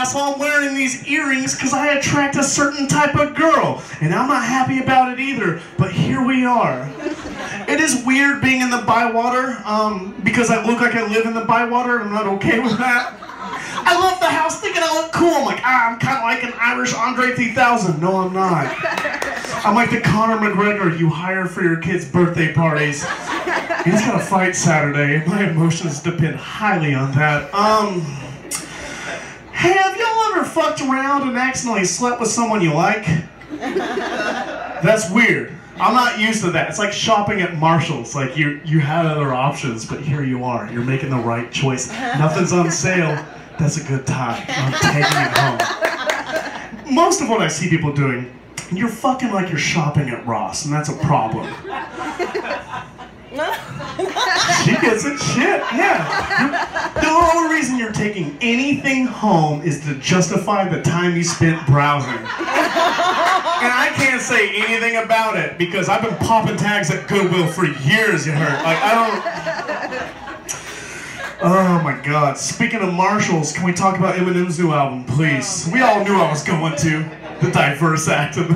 asshole, I'm wearing these earrings because I attract a certain type of girl. And I'm not happy about it either, but here we are. It is weird being in the Bywater, because I look like I live in the Bywater, and I'm not okay with that. I left the house thinking I look cool. I'm like, I'm kind of like an Irish Andre 3000. No, I'm not. I'm like the Conor McGregor you hire for your kids' birthday parties. He's got a fight Saturday. My emotions depend highly on that. Hey, have y'all ever fucked around and accidentally slept with someone you like? That's weird. I'm not used to that. It's like shopping at Marshall's. Like you had other options, but here you are. You're making the right choice. Nothing's on sale. That's a good time. I'm taking it home. Most of what I see people doing, you're fucking like you're shopping at Ross, and that's a problem. She gets it. Shit, yeah. The only reason you're taking anything home is to justify the time you spent browsing. And I can't say anything about it because I've been popping tags at Goodwill for years, you heard. Like, I don't... Oh my God. Speaking of Marshalls, can we talk about Eminem's new album, please? We all knew I was going to. The diverse act of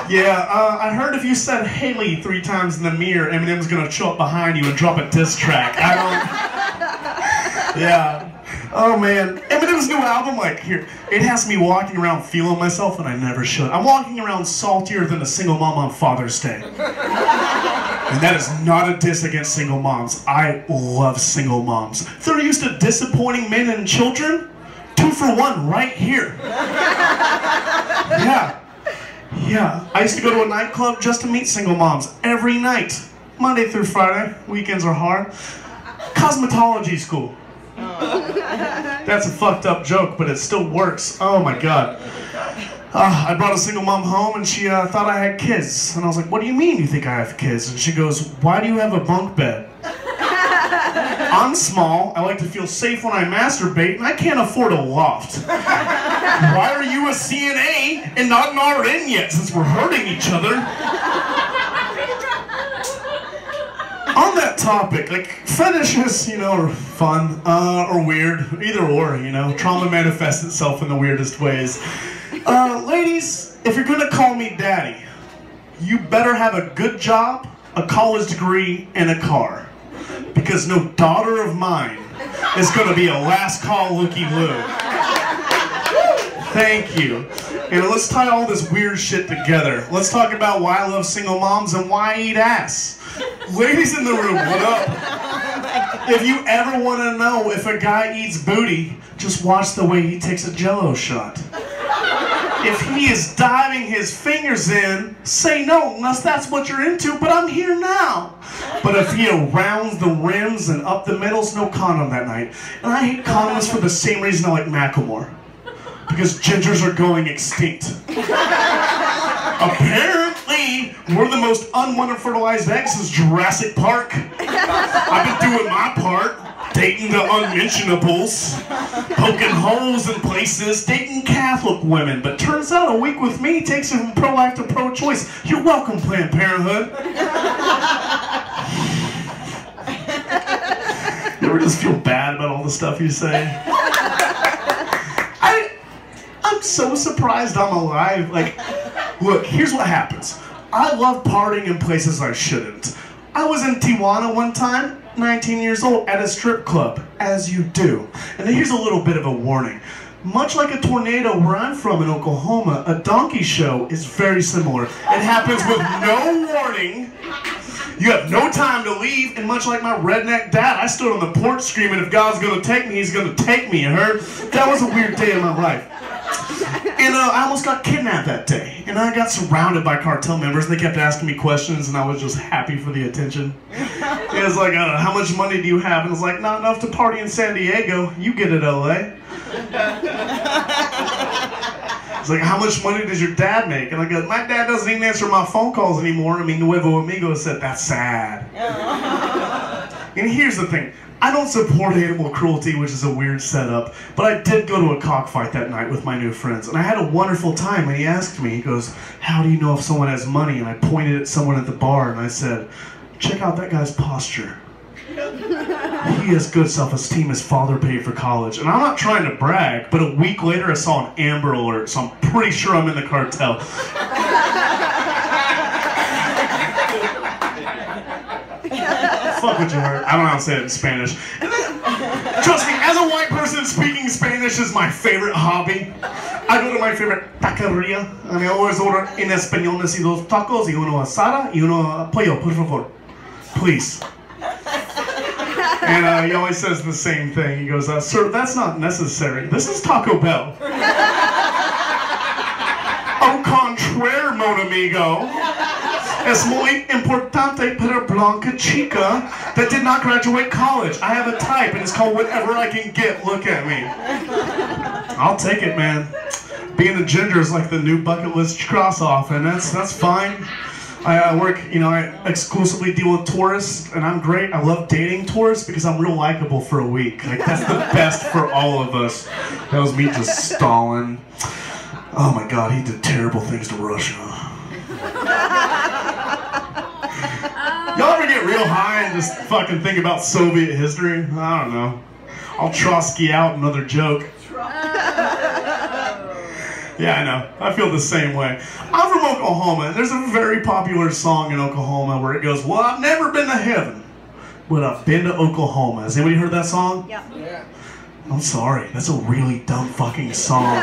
Yeah, I heard if you said Haley 3 times in the mirror, Eminem's gonna show up behind you and drop a diss track. I don't... Yeah. Oh man, Eminem's new album, like, here, it has me walking around feeling myself, and I never should. I'm walking around saltier than a single mom on Father's Day. And that is not a diss against single moms. I love single moms. They're used to disappointing men and children. 2 for 1 right here. Yeah, I used to go to a nightclub just to meet single moms every night. Monday through Friday, weekends are hard. Cosmetology school. That's a fucked up joke, but it still works. Oh my God. I brought a single mom home and she thought I had kids. And I was like, what do you mean you think I have kids? And she goes, why do you have a bunk bed? I'm small, I like to feel safe when I masturbate, and I can't afford a loft. Why are you a CNA and not an RN yet, since we're hurting each other? On that topic, like, fetishes, you know, are fun, or weird, either or, you know. Trauma manifests itself in the weirdest ways. Ladies, if you're gonna call me daddy, you better have a good job, a college degree, and a car. Because no daughter of mine is gonna be a last call looky-loo. Thank you. And let's tie all this weird shit together. Let's talk about why I love single moms and why I eat ass. Ladies in the room, what up? If you ever want to know if a guy eats booty, just watch the way he takes a Jell-O shot. If he is diving his fingers in, say no, unless that's what you're into, but I'm here now. But if he rounds the rims and up the middles, no condom that night. And I hate condoms for the same reason I like Macklemore. Because gingers are going extinct. Apparently, we're the most unwanted fertilized eggs since Jurassic Park. I've been doing my part. Dating the unmentionables, poking holes in places, dating Catholic women, but turns out a week with me takes you from pro-life to pro-choice. You're welcome, Planned Parenthood. You ever just feel bad about all the stuff you say? I'm so surprised I'm alive. Like, look, here's what happens. I love partying in places I shouldn't. I was in Tijuana one time, 19 years old, at a strip club, as you do. And then here's a little bit of a warning. Much like a tornado where I'm from in Oklahoma, a donkey show is very similar. It happens with no warning. You have no time to leave, and much like my redneck dad, I stood on the porch screaming, if God's gonna take me, he's gonna take me, you heard? That was a weird day in my life. And I almost got kidnapped that day. And I got surrounded by cartel members, and they kept asking me questions, and I was just happy for the attention. It was like, how much money do you have? And I was like, not enough to party in San Diego. You get it, LA. It's like, how much money does your dad make? And I go, my dad doesn't even answer my phone calls anymore. I mean, Nuevo Amigo said, that's sad. And here's the thing. I don't support animal cruelty, which is a weird setup, but I did go to a cockfight that night with my new friends, and I had a wonderful time. And he asked me, he goes, how do you know if someone has money? And I pointed at someone at the bar, and I said, check out that guy's posture. He has good self-esteem. His father paid for college. And I'm not trying to brag, but a week later I saw an Amber Alert, so I'm pretty sure I'm in the cartel. Fuck what you heard. I don't know how to say it in Spanish. And then, trust me, as a white person, speaking Spanish is my favorite hobby. I go to my favorite taqueria, and I always order en español dos tacos y uno asada y uno pollo, por favor. Please. And he always says the same thing. He goes, sir, that's not necessary. This is Taco Bell. Au contraire, mon amigo. Es muy importante para blanca chica that did not graduate college. I have a type, and it's called whatever I can get. Look at me. I'll take it, man. Being a ginger is like the new bucket list cross-off, and that's fine. I work, I exclusively deal with tourists, and I'm great. I love dating tourists because I'm real likable for a week. Like, that's the best for all of us. That was me just stalling. Oh my God, he did terrible things to Russia. Y'all ever get real high and just fucking think about Soviet history? I don't know. I'll Trotsky out, another joke. Yeah, I know. I feel the same way. I'm from Oklahoma, and there's a very popular song in Oklahoma where it goes, well, I've never been to heaven, but I've been to Oklahoma. Has anybody heard that song? Yeah. I'm sorry. That's a really dumb fucking song.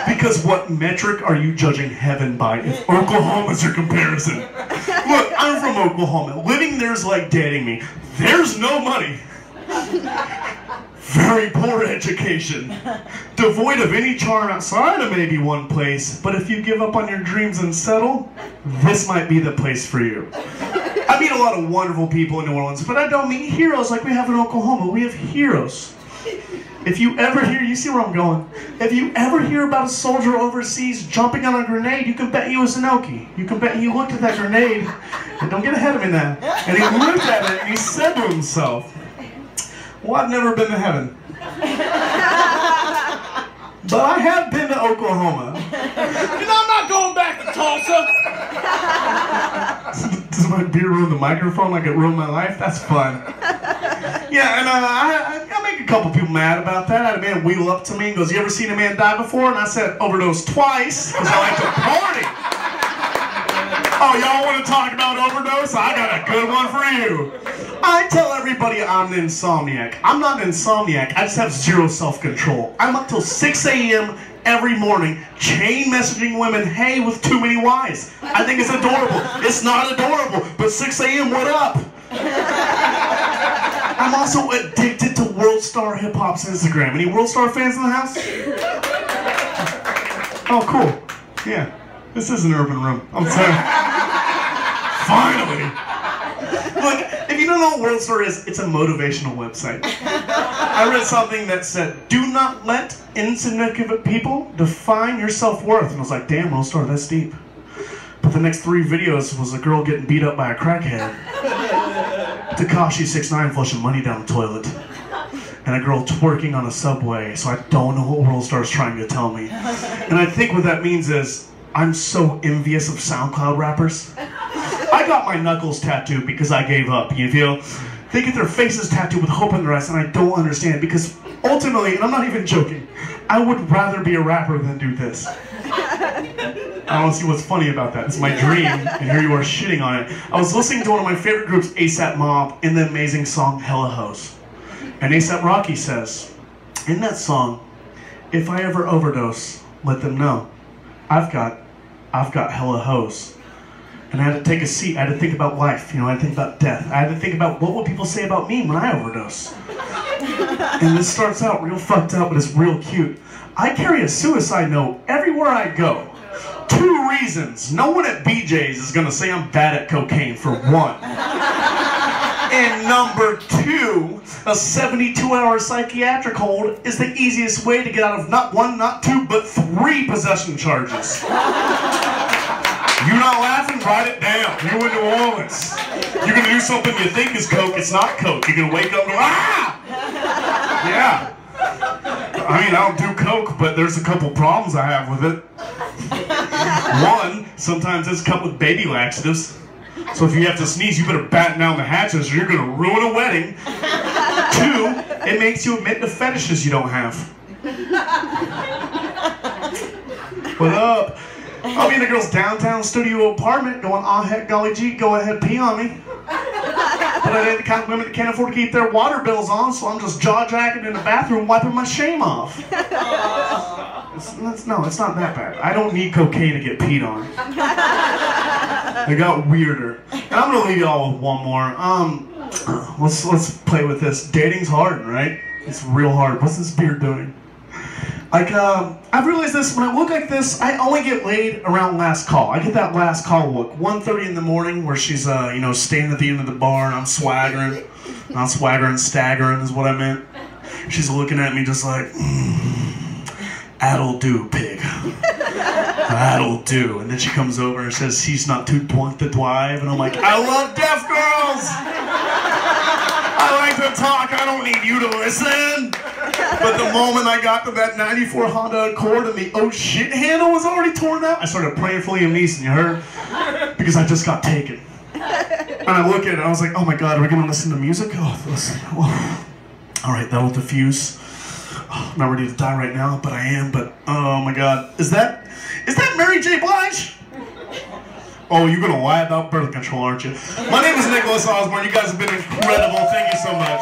Because what metric are you judging heaven by if Oklahoma's your comparison? Look, I'm from Oklahoma. Living there's like dating me. There's no money. Very poor education. Devoid of any charm outside of maybe one place, but if you give up on your dreams and settle, this might be the place for you. I meet a lot of wonderful people in New Orleans, but I don't meet heroes like we have in Oklahoma. We have heroes. If you ever hear, you see where I'm going, if you ever hear about a soldier overseas jumping on a grenade, you can bet he was an Okie. You can bet he looked at that grenade, and don't get ahead of me now, and he looked at it and he said to himself, well, I've never been to heaven. But I have been to Oklahoma. And I'm not going back to Tulsa. Does my beer ruin the microphone like it ruined my life? That's fun. Yeah, and I make a couple people mad about that. I had a man wheel up to me and goes, you ever seen a man die before? And I said, overdose twice, because I like to party. Oh, y'all want to talk about overdose? I got a good one for you. I tell everybody I'm an insomniac. I'm not an insomniac. I just have zero self-control. I'm up till 6 a.m. every morning chain messaging women, hey, with too many Y's. I think it's adorable. It's not adorable, but 6 a.m., what up? I'm also addicted to World Star Hip Hop's Instagram. Any World Star fans in the house? Oh, cool. Yeah. This is an urban room. I'm sorry. Finally. Look, if you don't know what World Star is, it's a motivational website. I read something that said, do not let insignificant people define your self-worth. And I was like, damn, World Star, that's deep. But the next 3 videos was a girl getting beat up by a crackhead. Tekashi 6ix9ine flushing money down the toilet. And a girl twerking on a subway. So I don't know what World Star's trying to tell me. And I think what that means is, I'm so envious of SoundCloud rappers. I got my knuckles tattooed because I gave up, you feel? They get their faces tattooed with hope in their eyes, and I don't understand because ultimately, and I'm not even joking, I would rather be a rapper than do this. I don't see what's funny about that. It's my dream, and here you are shitting on it. I was listening to one of my favorite groups, A$AP Mob, in the amazing song Hella Hoes. And A$AP Rocky says, in that song, if I ever overdose, let them know. I've got hella hoes. And I had to take a seat. I had to think about life. I had to think about death. I had to think about what would people say about me when I overdose. And this starts out real fucked up, but it's real cute. I carry a suicide note everywhere I go. 2 reasons. No one at BJ's is gonna say I'm bad at cocaine, for one. And number 2, a 72-hour psychiatric hold is the easiest way to get out of not 1, not 2, but 3 possession charges. You're not laughing? Write it down. You in New Orleans. You're gonna do something you think is coke, it's not coke. You're gonna wake up and go, ah! Yeah. I mean, I don't do coke, but there's a couple problems I have with it. 1, sometimes it's cut with baby laxatives. So if you have to sneeze, you better batten down the hatches or you're gonna ruin a wedding. 2, it makes you admit the fetishes you don't have. What up? I'll be in a girl's downtown studio apartment going, "Aw, heck, golly gee, go ahead, pee on me." But I ain't the kind of women that can't afford to keep their water bills on, so I'm just jaw-jacking in the bathroom wiping my shame off. No, it's not that bad. I don't need cocaine to get peed on. It got weirder. And I'm gonna leave y'all with one more. Let's play with this. Dating's hard, right? It's real hard. What's this beard doing? Like, I've realized this, when I look like this, I only get laid around last call. I get that last call look, 1:30 in the morning, where she's, you know, standing at the end of the bar, and I'm swaggering. Not swaggering, staggering is what I meant. She's looking at me just like, "That'll do, pig. That'll do." And then she comes over and says, "He's not too drunk to drive." And I'm like, "I love deaf girls! I like to talk, I don't need you to listen." But the moment I got to that 94 Honda Accord and the "oh shit" handle was already torn out, I started praying for Liam Neeson, you heard? Because I just got taken. And I look at it and I was like, "Oh my God, are we gonna listen to music? Oh, listen. Oh. All right, that'll diffuse. Oh, I'm not ready to die right now, but I am, but oh my God. Is that Mary J. Blige? Oh, you're gonna lie about birth control, aren't you?" My name is Nicholas Osborn. You guys have been incredible. Thank you so much.